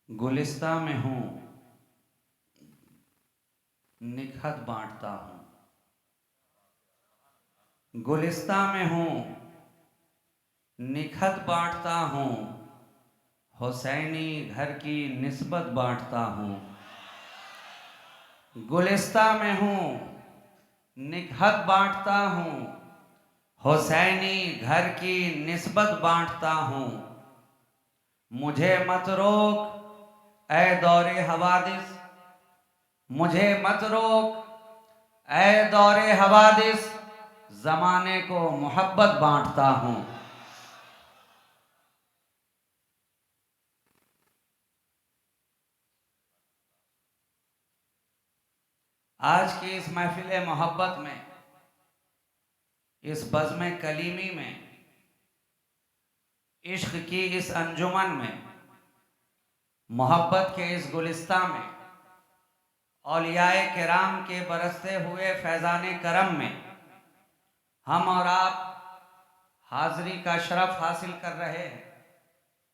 गुलिस्ता में हूँ, निखत बांटता हूँ। गुलिस्ता में हूँ, निखत बांटता हूँ। हुसैनी घर की निस्बत बांटता हूँ। गुलिस्ता में हूँ, निखत बांटता हूँ। हुसैनी घर की निस्बत बांटता हूँ। मुझे मत रोक ऐ दौरे हवादिस, मुझे मत रोक ऐ दौरे हवादिस, जमाने को मोहब्बत बांटता हूँ। आज की इस महफिल मोहब्बत में, इस बज़्म कलीमी में, इश्क की इस अंजुमन में, मोहब्बत के इस गुलिस्ता में, औलियाए किराम के बरसते हुए फैज़ाने करम में हम और आप हाज़री का शरफ हासिल कर रहे हैं।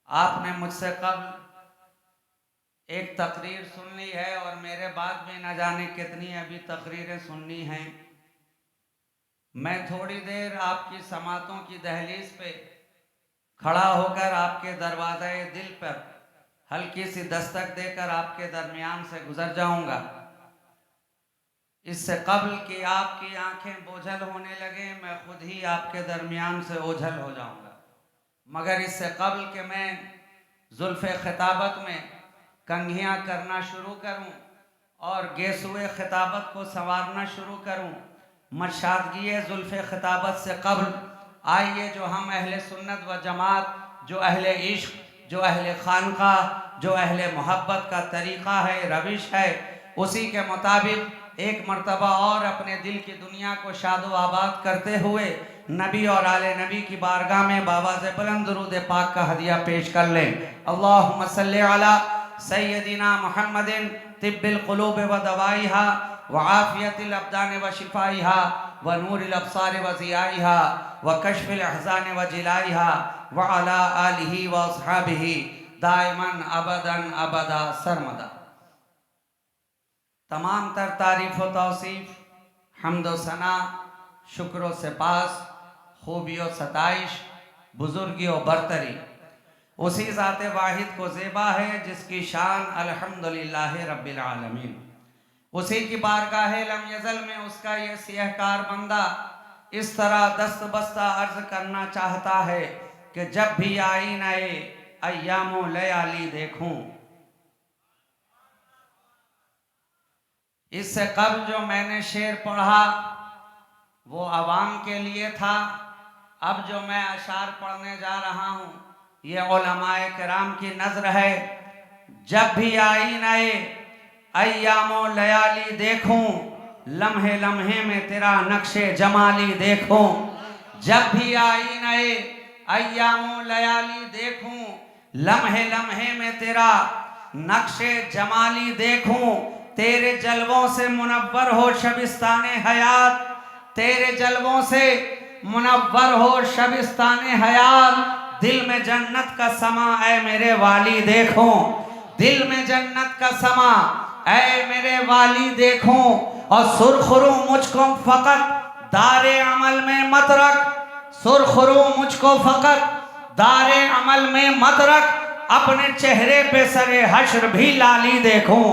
आपने मुझसे कब्ल एक तकरीर सुन ली है और मेरे बाद भी न जाने कितनी अभी तकरीरें सुननी हैं। मैं थोड़ी देर आपकी समातों की दहलीज पे खड़ा होकर आपके दरवाज़े दिल पर हल्की सी दस्तक देकर आपके दरमियान से गुजर जाऊंगा। इससे कब्ल कि आपकी आंखें बोझल होने लगे, मैं खुद ही आपके दरमियान से ओझल हो जाऊंगा। मगर इससे कब्ल कि मैं जुल्फ़े खिताबत में कंघियाँ करना शुरू करूं और गेसुए खिताबत को संवारना शुरू करूं, मशादगी जुल्फ़े खिताबत से कब्ल आइए जो हम अहले सुन्नत व जमात, जो अहले इश्क, जो अहले खानका, जो अहले मोहब्बत का तरीक़ा है, रविश है, उसी के मुताबिक एक मर्तबा और अपने दिल की दुनिया को शादो आबाद करते हुए नबी और आले नबी की बारगाह में बावाज़ बुलंद दुरूद पाक का हदिया पेश कर लें। अल्लाहुम्मा सल्ली अला सय्यदिना मुहम्मदिन तिब्बिल क़ुलूब व दवाइहा व आफ़ियतिल अब्दान व शिफ़ाइहा व नूरिल अब्सार व ज़ियाइहा व कश्फ़िल अहज़ान व जिलाइहा व अला आलिही व अस्हाबिही दाइमन अबदन अबदा सरमदा। तमाम तर तारीफ़ व तौसीफ़, हम्द व सना, शुक्र व सिपास, खूबी व सताइश, बुज़ुर्गी व बरतरी उसी ज़ात वाहिद को ज़ेबा है जिसकी शान अल्हम्दुलिल्लाह रब्बिल आलमीन। उसी की बारगाह लम यज़ल में उसका ये सियहकार बंदा इस तरह दस्त बस्ता अर्ज करना चाहता है कि जब भी आई नए अय्यामो लयाली देखूं। इससे कब्ल जो मैंने शेर पढ़ा वो अवाम के लिए था। अब जो मैं अशार पढ़ने जा रहा हूँ ये उलमाए किराम की नज़र है। जब भी आई नए अय्यामो लयाली देखूं, लम्हे लम्हे में तेरा नक्शे जमाली देखूं। जब भी आई नए अय्यामो लयाली देखूं, लम्हे लम्हे में तेरा नक्शे जमाली देखूं। तेरे जलवों से मुनव्वर हो शबिस्ताने हयात, तेरे जलवों से मुनव्वर हो शबिस्ताने हयात। दिल में जन्नत का समा ऐ मेरे वाली देखूं, दिल में जन्नत का समा ऐ मेरे वाली देखूं। और सुरखरू मुझको फ़कत दारे अमल में मत रख, सुरखरू मुझको फ़कत दारे अमल में मत रख। अपने चेहरे पे सरे हश्र भी लाली देखूं,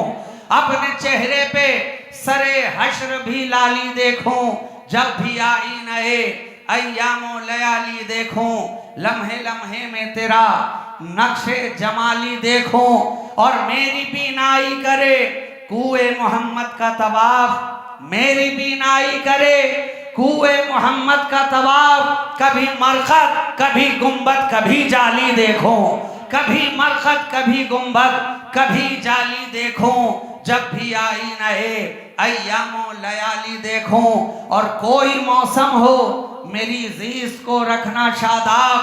अपने चेहरे पे सरे हश्र भी लाली देखूं। जब भी आई नए अय्यामो लयाली देखूं, लम्हे लम्हे में तेरा नक्शे जमाली देखूं। और मेरी बीनाई करे कुए मोहम्मद का तवाफ, मेरी बीनाई करे कुए मोहम्मद का तवाफ। कभी मरकत कभी गुंबद कभी जाली देखूं, कभी मरकत कभी गुंबद कभी जाली देखूं। जब भी आई नए अय्यामो लयाली देखूं। और कोई मौसम हो मेरी ज़ीज़ को रखना शादाब,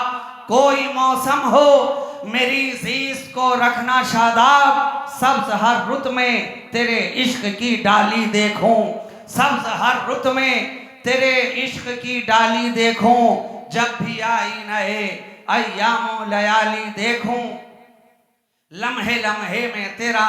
कोई मौसम हो मेरी ज़ीज़ को रखना शादाब। सब्ज़ हर रुत में तेरे इश्क की डाली देखूं, सब्ज़ हर रुत में तेरे इश्क की डाली देखूं। जब भी आई नए अय्यामो लयाली देखूं। लम्हे लम्हे में तेरा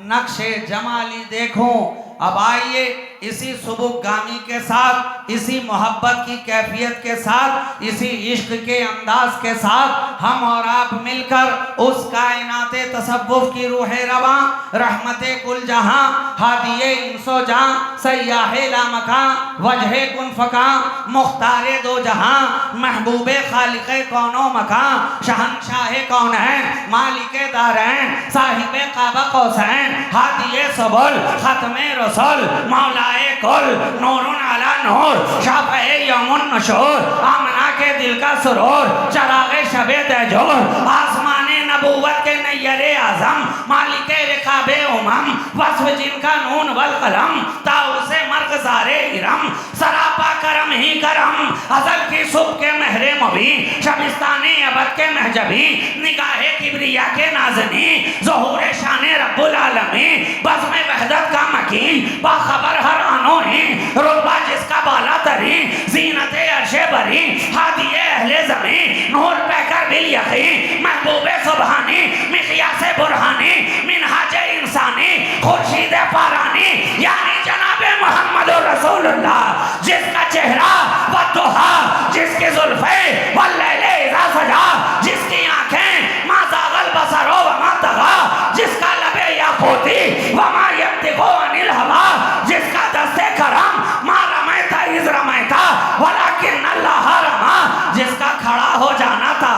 नक्शे जमाली देखूं। अब आइए इसी सुबुगामी के साथ, इसी मोहब्बत की कैफियत के साथ, इसी इश्क के अंदाज के साथ हम और आप मिलकर उस कायनाते तसव्वुफ की रूह रवां, रहमते कुल जहां, हादिये इंसो जां, सयाहे लामकां, वजहे कुन फकां, मुख्तारे दो जहां, महबूबे खालिके कौनो मकां, शहंशाहे कौनैन, मालिके दारैन, साहिबे काबा कौसैन, हादिये सबुल, खत्मे रसूल, मौलाए कुल, नूरुन अला नूर, शाफ़े यौमुन नशूर, आमना के दिल का सुरूर, चरागे शबे तैजूर, आसमाने नबूवत के नैयरे आज़म, मालिके रिकाबे उमम, वस्फ जिनका नून वल कलम, ताउसे मर्गज़ारे इरम, सरापा करम ही करम, अज़ल की सुबह के महरे मुबी, शबिस्ताने अबद के महजबी, निगाहे किब्रिया के नाज़नी, ज़ुहूर शाने रब्बुल आलमीन, बज़्म वहदत का मकीन, बाखबर हर अनोही, रुतबा जिसका बाला तरी, ज़ीनते अर्शे बरी, हादिये अहले ज़मीन, नूर पैकर बिल यकीन, महबूबे सुबहानी, मिक़यासे बुरहानी, मिनहाजे इंसानी, खुर्शीद पारानी, यानी जनाबे मुहम्मदुर रसूलुल्लाह, जिसका चेहरा वद्दुहा, जिसकी ज़ुल्फ़े वल्लैले इज़ा सजा, जिसकी आँखें मा ज़ाग़ल बसरो व मा तग़ा, जिसका लबे याक़ूती व मा यंतिक़ु अनिल हवा, जिसका दस्ते करम मा रमैता इज़ रमैता वलाकिन अल्लाह रमा, जिसका खड़ा हो जाना था,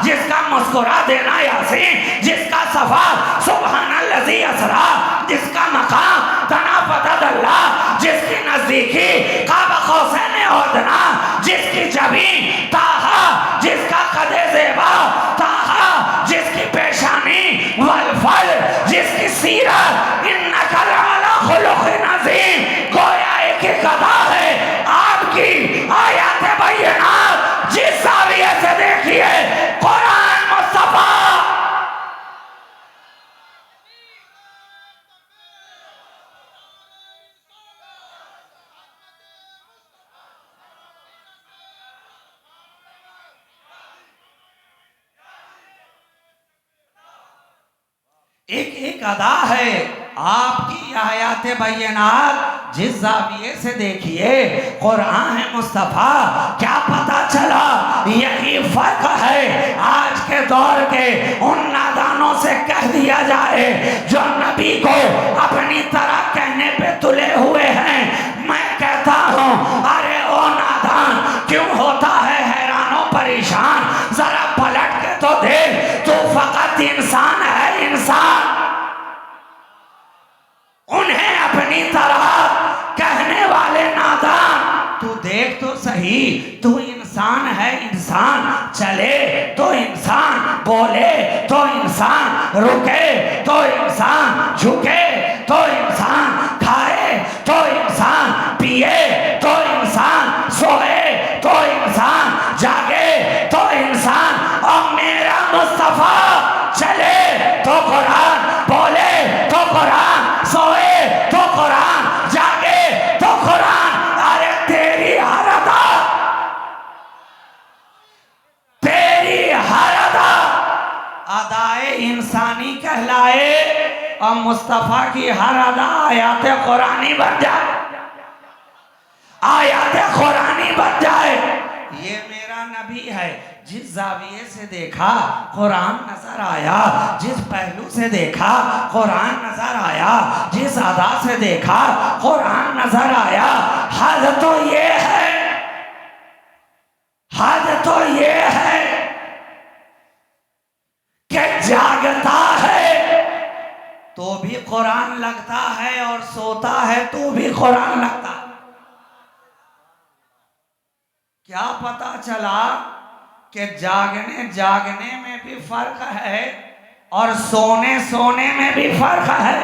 जिसका मुस्कुरा देना यासीन, जिसका सफा सुब्हानल्लज़ी असरा, जिसका मकाम तनाफ़त अल्लाह, जिसकी नज़दीकी काबा कौसैन अदना, जिसकी जबीन ताहा, जिसका कदे ज़ेबा ताहा, जिसकी पेशानी वल फल, जिसकी सीरत इन्नका लअला खुलुक़िन अज़ीम, गोया एक ही गदा है आपकी आयत बैयनात, जिस ज़ाविये से देखिए कुरान मुस्तफ़ा। एक एक अदा है आपकी आयत बैयनात, जिस ज़ाविये से देखिए कुरान है मुस्तफ़ा। क्या पता चला यही फ़र्क है आज के दौर के उन नादानों से कह दिया जाए जो नबी को अपनी तरह कहने पे तुले हुए हैं। मैं कहता हूँ अरे ओ नादान, क्यों होता है हैरानो परेशान, जरा पलट के तो देख, तू फकत इंसान है इंसान। उन्हें अपनी तरह कहने वाले नादान, तू देख तो सही, तू इंसान है इंसान, चले तो इंसान, बोले तो इंसान, रुके तो इंसान, झुके तो इंसान, खाए तो इंसान, पिए तो इंसान, सोए तो इंसान, जागे तो इंसान। और मेरा मुस्तफ़ा चले तो कुरान, बोले तो कुरान, सोए तो कुरान, जागे तो कुरान। अरे तेरी हर अदा, तेरी हर अदा अदाए इंसानी कहलाए, और मुस्तफ़ा की हर अदा आयात कुरानी बन जाए, आयात कुरानी बन जाए। ये मेरा नबी है, जिस ज़ाविये से देखा कुरान नजर आया, जिस पहलू से देखा कुरान नजर आया, जिस अदा से देखा कुरान नजर आया। हद तो ये है, हद तो ये है कि जागता है तो भी कुरान लगता है, और सोता है तो भी कुरान लगता है। क्या पता चला कि जागने जागने में भी फर्क है, और सोने सोने में भी फर्क है,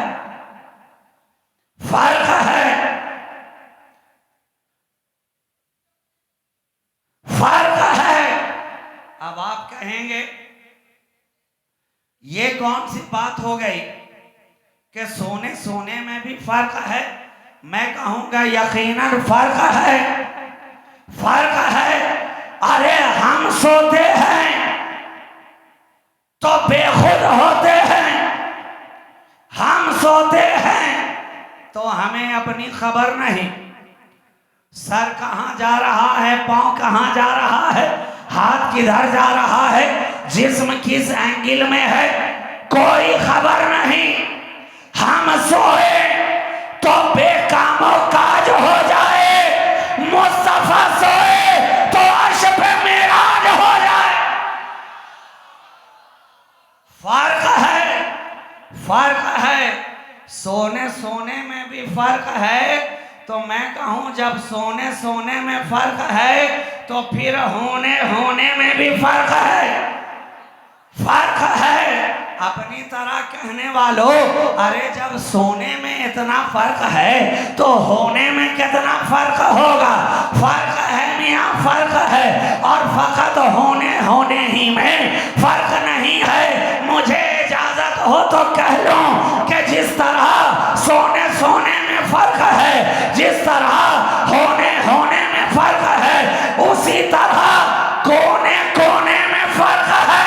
फर्क है, फर्क है। अब आप कहेंगे ये कौन सी बात हो गई कि सोने सोने में भी फर्क है। मैं कहूंगा यकीनन फर्क है, फर्क है। अरे हम सोते हैं तो बेखुद होते हैं, अपनी खबर नहीं। सर कहाँ जा रहा है, पांव कहाँ जा रहा है, हाथ किधर जा रहा है, जिस्म किस एंगल में है, कोई खबर नहीं। हम सोए तो बेकामो काज हो जाए, मुस्तफा सोए तो अर्श पे मेराज हो जाए। फर्क है, फर्क है। सोने सोने में भी फर्क है। तो मैं कहूं जब सोने सोने में फर्क है तो फिर होने होने में भी फर्क है। फर्क है। अपनी तरह कहने वालों, अरे जब सोने में इतना फर्क है तो होने में कितना फर्क होगा। फर्क है मियां, फर्क है। और फकत होने होने ही में फर्क नहीं है। मुझे इजाजत हो तो कह लूं कि जिस तरह सोने सोने में फर्क है, जिस तरह होने होने में फर्क है, उसी तरह कोने कोने में फर्क है।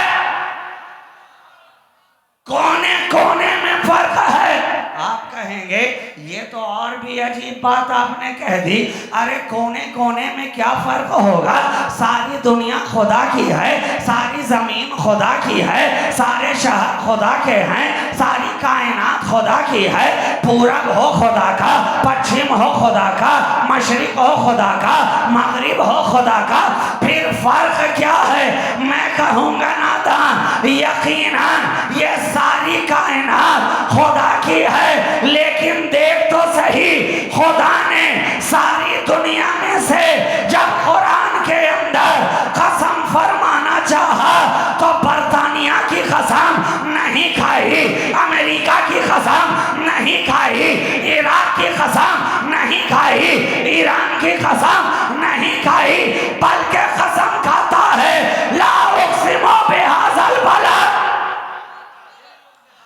कोने कोने में फर्क है। आप कहेंगे ये तो और भी अजीब बात आपने कह दी। अरे कोने कोने में क्या फर्क होगा? सारी दुनिया खुदा की है, सारी जमीन खुदा की है, सारे शहर खुदा के हैं, सारी कायनात खुदा की है। पूरब हो खुदा का, पश्चिम हो खुदा का, मशरिक हो खुदा का, मगरिब हो खुदा का। फिर फर्क क्या है? मैं कहूँगा नादान, यकीनन ये सारी कायनात खुदा की है, लेकिन देख तो सही, खुदा ने सारी दुनिया में से जब कुरान के अंदर कसम फरमाना चाहा तो बर्तानिया की कसम नहीं खाई, अमेरिका की कसम नहीं खाई, इराक की कसम नहीं खाई, ईरान की कसम नहीं खाई, बल्कि कसम खाता है ला उक़सिमु बिहाज़ल बलद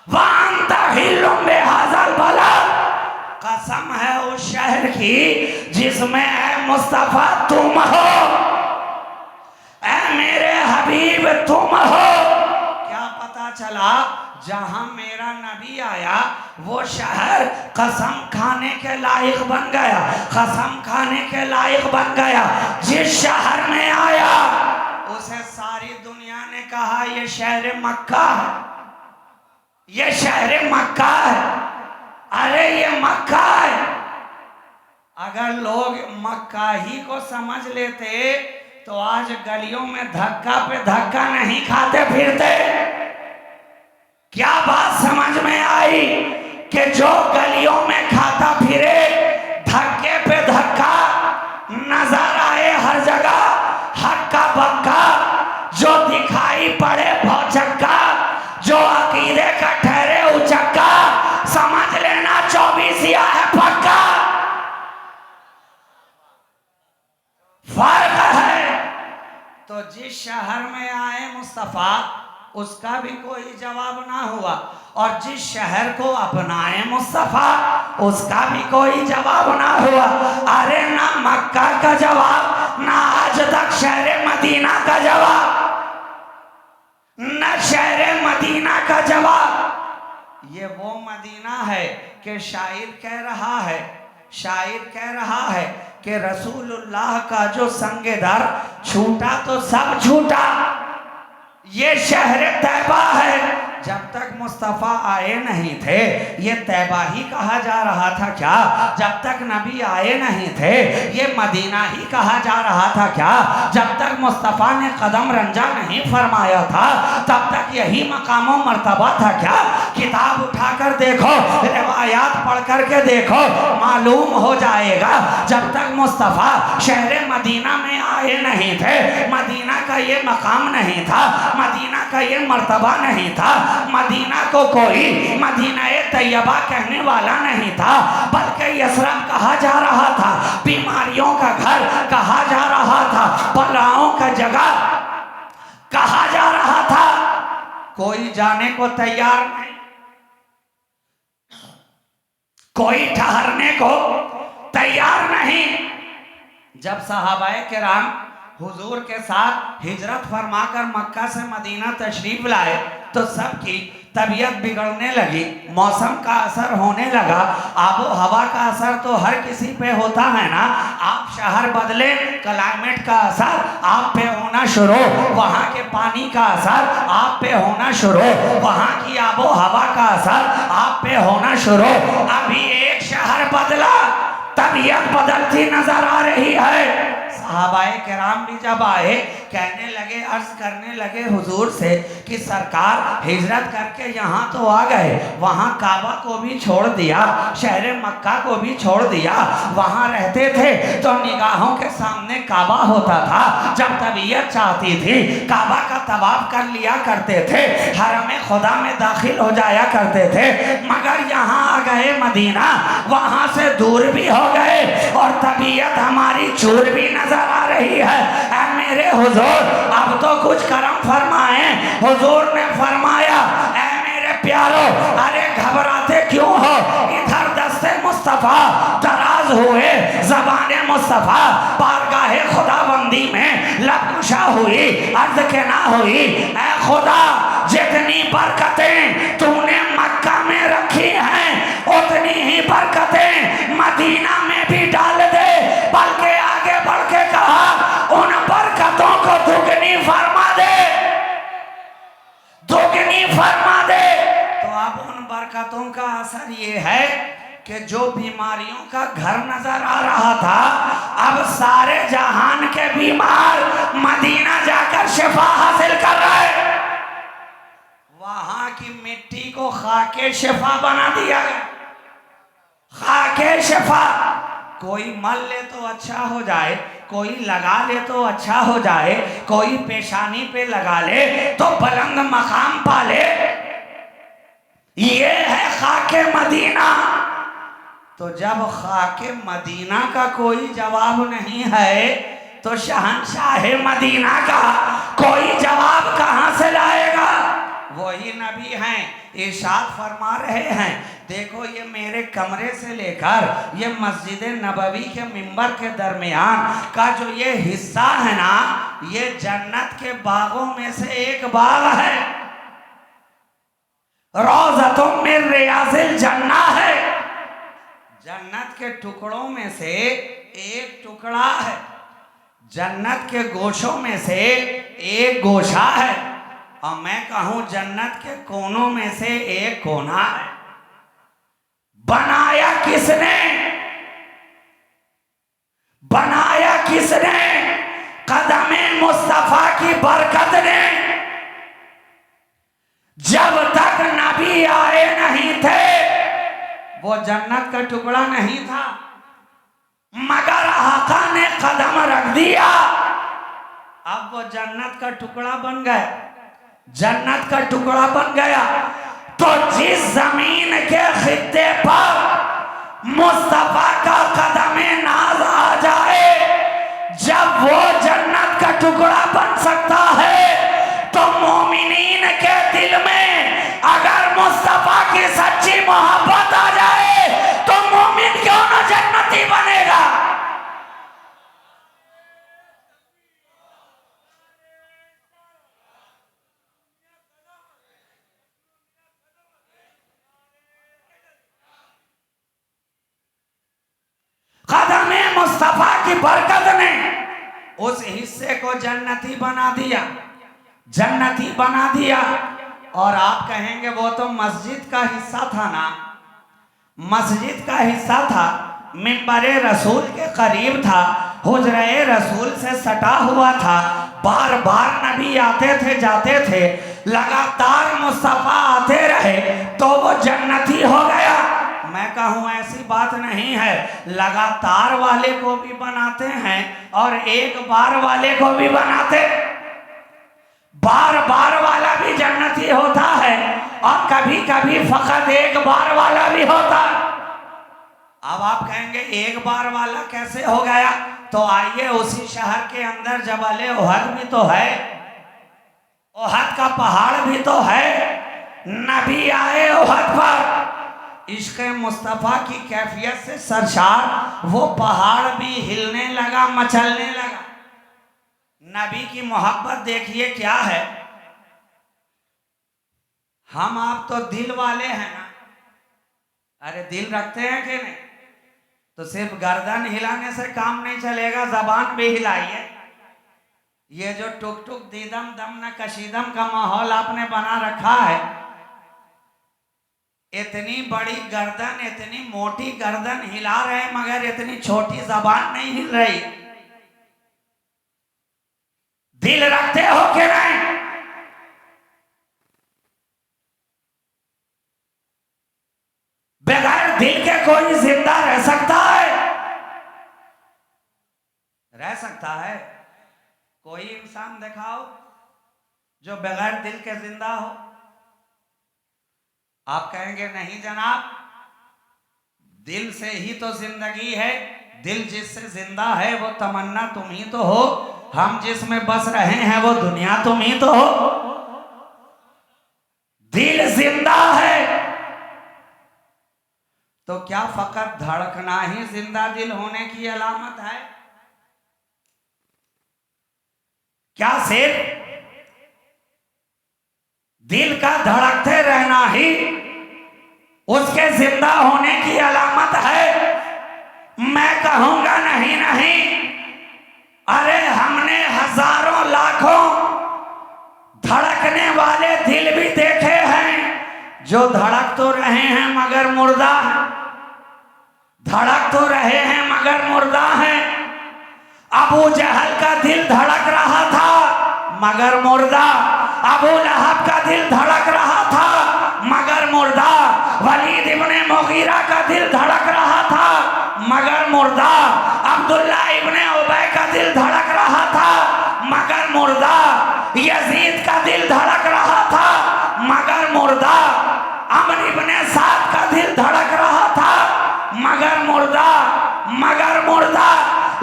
व अंत हिल्लुम बिहाज़ल बलद। कसम है उस शहर की जिसमें ऐ मुस्तफा तुम हो, ऐ मेरे हबीब तुम हो। क्या पता चला? जहां मेरा नबी आया वो शहर कसम खाने के लायक बन गया, कसम खाने के लायक बन गया। जिस शहर में आया उसे सारी दुनिया ने कहा ये शहर मक्का है, ये शहर मक्का है, अरे ये मक्का है। अगर लोग मक्का ही को समझ लेते तो आज गलियों में धक्का पे धक्का नहीं खाते फिरते। क्या बात समझ में आई कि जो गलियों में खाता फिरे, धक्के पे धक्का नजर आए हर जगह, हक्का बक्का जो दिखाई पड़े भौचक्का, जो अकीदे का ठहरे उचक्का, समझ लेना 24 है पक्का। फर्क है। तो जिस शहर में आए मुस्तफा उसका भी कोई जवाब ना हुआ, और जिस शहर को अपनाए मुस्तफा उसका भी कोई जवाब ना हुआ। अरे ना मक्का का जवाब, ना आज तक शहर मदीना का जवाब, न शहर मदीना का जवाब। ये वो मदीना है कि शायर कह रहा है, शायर कह रहा है कि रसूलुल्लाह का जो संगे दर छूटा तो सब छूटा। ये शहर तैबा है। जब तक मुस्तफ़ा आए नहीं थे ये तैबा ही कहा जा रहा था क्या? जब तक नबी आए नहीं थे ये मदीना ही कहा जा रहा था क्या? जब तक मुस्तफ़ा ने कदम रंजा नहीं फरमाया था तब तक यही मकामो मर्तबा था क्या? किताब उठाकर देखो, रिवायात पढ़ कर के देखो, मालूम हो जाएगा। जब तक मुस्तफ़ा शहर मदीना में आए नहीं थे, मदीना का ये मकाम नहीं था, मदीना का ये मर्तबा नहीं था, मदीना को कोई मदीना-ए तैयबा कहने वाला नहीं था, बल्कि यसरब कहा जा रहा था, बीमारियों का घर कहा जा रहा था, बलाओं का जगह कहा जा रहा था। कोई जाने को तैयार नहीं, कोई ठहरने को तैयार नहीं। जब सहाबाए किराम हुजूर के साथ हिजरत फरमाकर मक्का से मदीना तशरीफ लाए तो सबकी तबीयत बिगड़ने लगी, मौसम का असर होने लगा। आबो हवा का असर तो हर किसी पे होता है ना। आप शहर बदले, क्लाइमेट का असर आप पे होना शुरू, वहाँ के पानी का असर आप पे होना शुरू, वहाँ की आबो हवा का असर आप पे होना शुरू। अभी एक शहर बदला, तबीयत बदलती नजर आ रही है। सहाबाए किराम भी जब आए, कहने लगे, अर्ज करने लगे हुजूर से कि सरकार हिजरत करके यहाँ तो आ गए, वहाँ काबा को भी छोड़ दिया, शहर मक्का को भी छोड़ दिया, वहाँ रहते थे तो निगाहों के सामने काबा होता था, जब तबीयत चाहती थी काबा का तवाफ कर लिया करते थे, हरम खुदा में दाखिल हो जाया करते थे। मगर यहाँ आ गए मदीना, वहाँ से दूर भी हो गए और तबीयत हमारी चूर भी नजर आ रही है। ऐ मेरे हुजूर, अब तो कुछ करम फरमाए। हुजूर ने फरमाया, ऐ मेरे प्यारो, अरे घबराते क्यों हो? इधर दस्ते मुस्तफा दराज हुए, ज़बाने मुस्तफा बारगाहे खुदाबंदी में लबकुशा हुई, अर्ज के ना हुई, ऐ खुदा जितनी बरकतें तूने मक्का में रखी हैं उतनी ही बरकतें मदीना में भी डाल दे। बल्कि आगे बढ़ के कहा, उन बरकतों को दुगनी फरमा दे, दुगनी फरमा दे। तो अब उन बरकतों का असर ये है कि जो बीमारियों का घर नजर आ रहा था, अब सारे जहान के बीमार मदीना जाकर शिफा हासिल कर रहे। वहां की मिट्टी को खाके शिफा बना दिया गया, खाके शिफा। कोई मल ले तो अच्छा हो जाए, कोई लगा ले तो अच्छा हो जाए, कोई पेशानी पे लगा ले तो बुलंद मकाम पा ले। ये है खाके मदीना। तो जब खाके मदीना का कोई जवाब नहीं है तो शहंशाह मदीना का कोई जवाब कहां से लाएगा? वही नबी हैं, इरशाद फरमा रहे हैं, देखो ये मेरे कमरे से लेकर ये मस्जिद नबवी के मिंबर के दरमियान का जो ये हिस्सा है ना, ये जन्नत के बागों में से एक बाग है, रोज़तुम मिन रियाज़िल जन्नह है। जन्नत के टुकड़ों में से एक टुकड़ा है, जन्नत के गोशों में से एक गोशा है, और मैं कहूं जन्नत के कोनों में से एक कोना है। बनाया किसने? बनाया किसने? कदमे मुस्तफा की बरकत ने। जब तक नबी आए नहीं थे वो जन्नत का टुकड़ा नहीं था, मगर आका ने कदम रख दिया, अब वो जन्नत का टुकड़ा बन गया, जन्नत का टुकड़ा बन गया। तो जिस जमीन के खित्ते पर मुस्तफा का कदमे नाज आ जाए, जब वो जन्नत का टुकड़ा बन सकता है, तो मोमिनीन के दिल में अगर मुस्तफा की सच्ची मोहब्बत आ जाए तो मोमिन क्यों न जन्नती बनेगा? कदमे मुस्तफा की बरकत ने उस हिस्से को जन्नती बना दिया, जन्नती बना दिया। और आप कहेंगे वो तो मस्जिद का हिस्सा था ना, मस्जिद का हिस्सा था, मिंबरे रसूल के करीब था, हुजरे रसूल से सटा हुआ था, बार बार नबी आते थे जाते थे, लगातार मुस्तफा आते रहे तो वो जन्नती हो गया। मैं कहूँ ऐसी बात नहीं है, लगातार वाले को भी बनाते हैं और एक बार वाले को भी बनाते। बार बार वाला भी जन्नती होता है और कभी कभी फकत एक बार वाला भी होता। अब आप कहेंगे एक बार वाला कैसे हो गया? तो आइए, उसी शहर के अंदर जबल ओहद भी तो है, ओहद का पहाड़ भी तो है। नबी आए ओहद पर, इश्क़ मुस्तफ़ा की कैफियत से सरशार वो पहाड़ भी हिलने लगा, मचलने लगा। नबी की मोहब्बत देखिए क्या है। हम आप तो दिल वाले हैं ना, अरे दिल रखते हैं कि नहीं? तो सिर्फ गर्दन हिलाने से काम नहीं चलेगा, जबान भी हिलाइए। ये जो टुक टुक दीदम दम न कशीदम का माहौल आपने बना रखा है, इतनी बड़ी गर्दन, इतनी मोटी गर्दन हिला रहे मगर इतनी छोटी जबान नहीं हिल रही। दिल रखते हो कि नहीं? बगैर दिल के कोई जिंदा रह सकता है? रह सकता है? कोई इंसान दिखाओ जो बगैर दिल के जिंदा हो। आप कहेंगे नहीं जनाब, दिल से ही तो जिंदगी है, दिल जिससे जिंदा है वो तमन्ना तुम ही तो हो, हम जिसमें बस रहे हैं वो दुनिया तुम ही तो हो। दिल जिंदा है तो क्या फकत धड़कना ही जिंदा दिल होने की अलामत है? क्या सिर्फ दिल का धड़कते रहना ही उसके जिंदा होने की अलामत है? मैं कहूंगा नहीं नहीं, अरे हमने हजारों लाखों धड़कने वाले दिल भी देखे हैं जो धड़क तो रहे हैं मगर मुर्दा है, धड़क तो रहे हैं मगर मुर्दा है। अबू जहल का दिल धड़क रहा था मगर मुर्दा, अबू लहब का दिल धड़क रहा था मगर मुर्दा, वलीद इब्ने मुगीरा का दिल धड़क रहा था मगर मुर्दा, अब्दुल्ला इब्ने उबय का दिल धड़क रहा था मगर मुर्दा, यजीद का दिल धड़क रहा था मगर मुर्दा, अमर इब्ने साद का दिल धड़क रहा था मगर मुर्दा, मगर मुर्दा।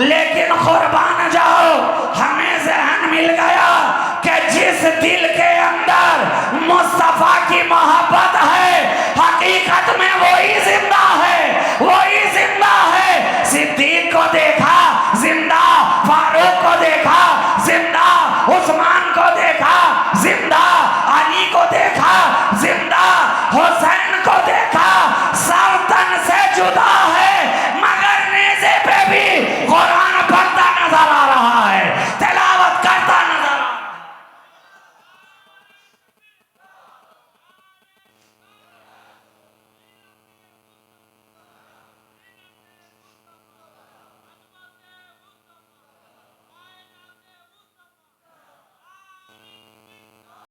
लेकिन कुर्बान जाओ, हमें ज़हन मिल गया कि जिस दिल के अंदर मुस्तफा